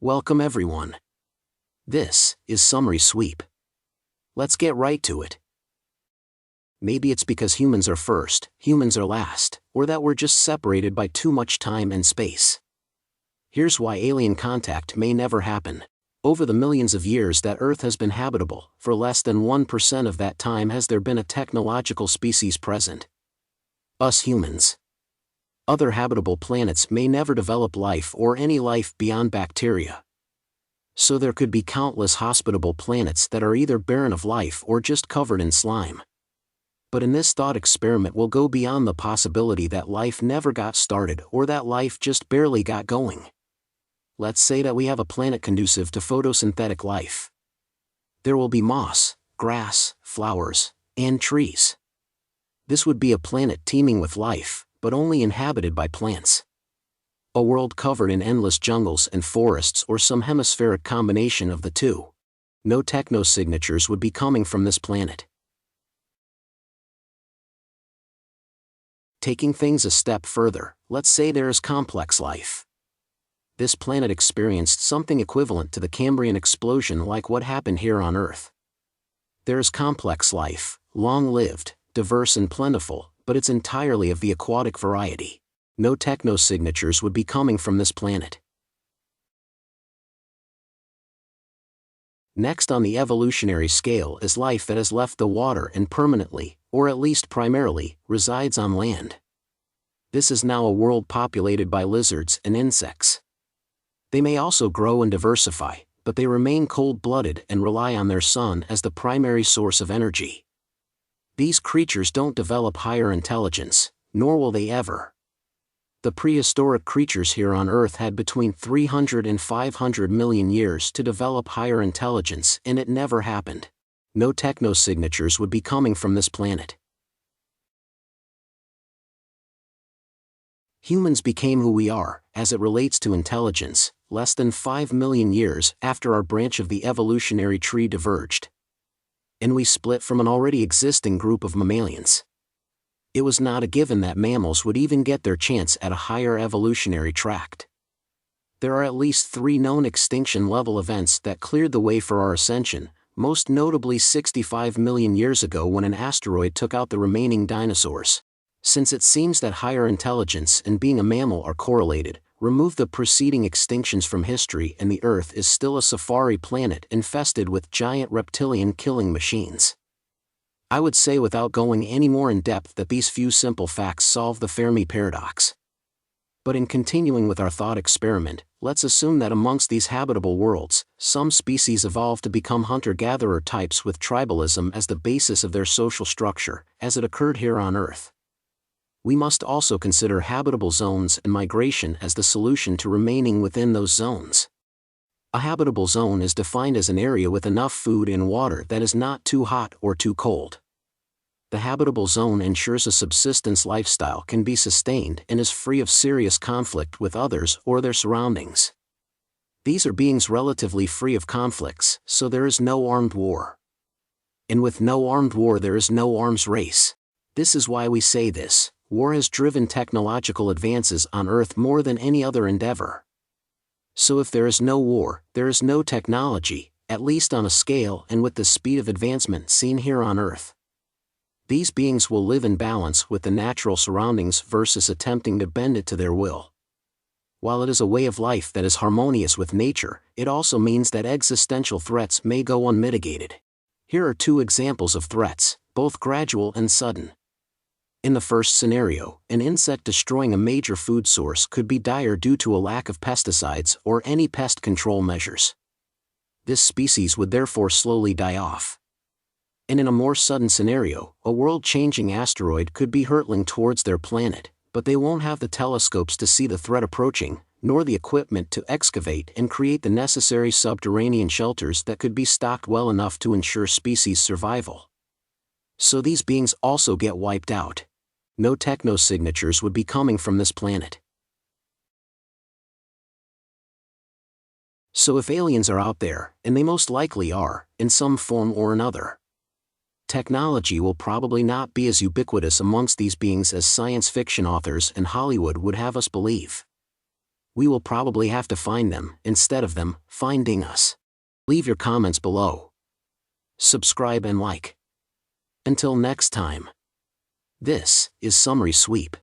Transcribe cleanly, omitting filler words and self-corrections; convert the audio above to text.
Welcome everyone. This is Summary Sweep. Let's get right to it. Maybe it's because humans are first, humans are last, or that we're just separated by too much time and space. Here's why alien contact may never happen. Over the millions of years that Earth has been habitable, for less than 1% of that time has there been a technological species present. Us humans. Other habitable planets may never develop life or any life beyond bacteria. So there could be countless hospitable planets that are either barren of life or just covered in slime. But in this thought experiment we'll go beyond the possibility that life never got started or that life just barely got going. Let's say that we have a planet conducive to photosynthetic life. There will be moss, grass, flowers, and trees. This would be a planet teeming with life, but only inhabited by plants. A world covered in endless jungles and forests or some hemispheric combination of the two. No technosignatures would be coming from this planet. Taking things a step further, let's say there is complex life. This planet experienced something equivalent to the Cambrian explosion like what happened here on Earth. There is complex life, long-lived, diverse and plentiful, but it's entirely of the aquatic variety. No technosignatures would be coming from this planet. Next on the evolutionary scale is life that has left the water and permanently, or at least primarily, resides on land. This is now a world populated by lizards and insects. They may also grow and diversify, but they remain cold-blooded and rely on their sun as the primary source of energy. These creatures don't develop higher intelligence, nor will they ever. The prehistoric creatures here on Earth had between 300 and 500 million years to develop higher intelligence, and it never happened. No technosignatures would be coming from this planet. Humans became who we are, as it relates to intelligence, less than 5 million years after our branch of the evolutionary tree diverged. And we split from an already existing group of mammalians. It was not a given that mammals would even get their chance at a higher evolutionary tract. There are at least 3 known extinction-level events that cleared the way for our ascension, most notably 65 million years ago when an asteroid took out the remaining dinosaurs. Since it seems that higher intelligence and being a mammal are correlated, remove the preceding extinctions from history and the Earth is still a safari planet infested with giant reptilian killing machines. I would say without going any more in depth that these few simple facts solve the Fermi paradox. But in continuing with our thought experiment, let's assume that amongst these habitable worlds, some species evolved to become hunter-gatherer types with tribalism as the basis of their social structure, as it occurred here on Earth. We must also consider habitable zones and migration as the solution to remaining within those zones. A habitable zone is defined as an area with enough food and water that is not too hot or too cold. The habitable zone ensures a subsistence lifestyle can be sustained and is free of serious conflict with others or their surroundings. These are beings relatively free of conflicts, so there is no armed war. And with no armed war there is no arms race. This is why we say this. War has driven technological advances on Earth more than any other endeavor. So if there is no war, there is no technology, at least on a scale and with the speed of advancement seen here on Earth. These beings will live in balance with the natural surroundings versus attempting to bend it to their will. While it is a way of life that is harmonious with nature, it also means that existential threats may go unmitigated. Here are 2 examples of threats, both gradual and sudden. In the first scenario, an insect destroying a major food source could be dire due to a lack of pesticides or any pest control measures. This species would therefore slowly die off. And in a more sudden scenario, a world-changing asteroid could be hurtling towards their planet, but they won't have the telescopes to see the threat approaching, nor the equipment to excavate and create the necessary subterranean shelters that could be stocked well enough to ensure species survival. So these beings also get wiped out. No technosignatures would be coming from this planet. So if aliens are out there, and they most likely are, in some form or another, technology will probably not be as ubiquitous amongst these beings as science fiction authors and Hollywood would have us believe. we will probably have to find them instead of them finding us. Leave your comments below. Subscribe and like. Until next time. This is Summary Sweep.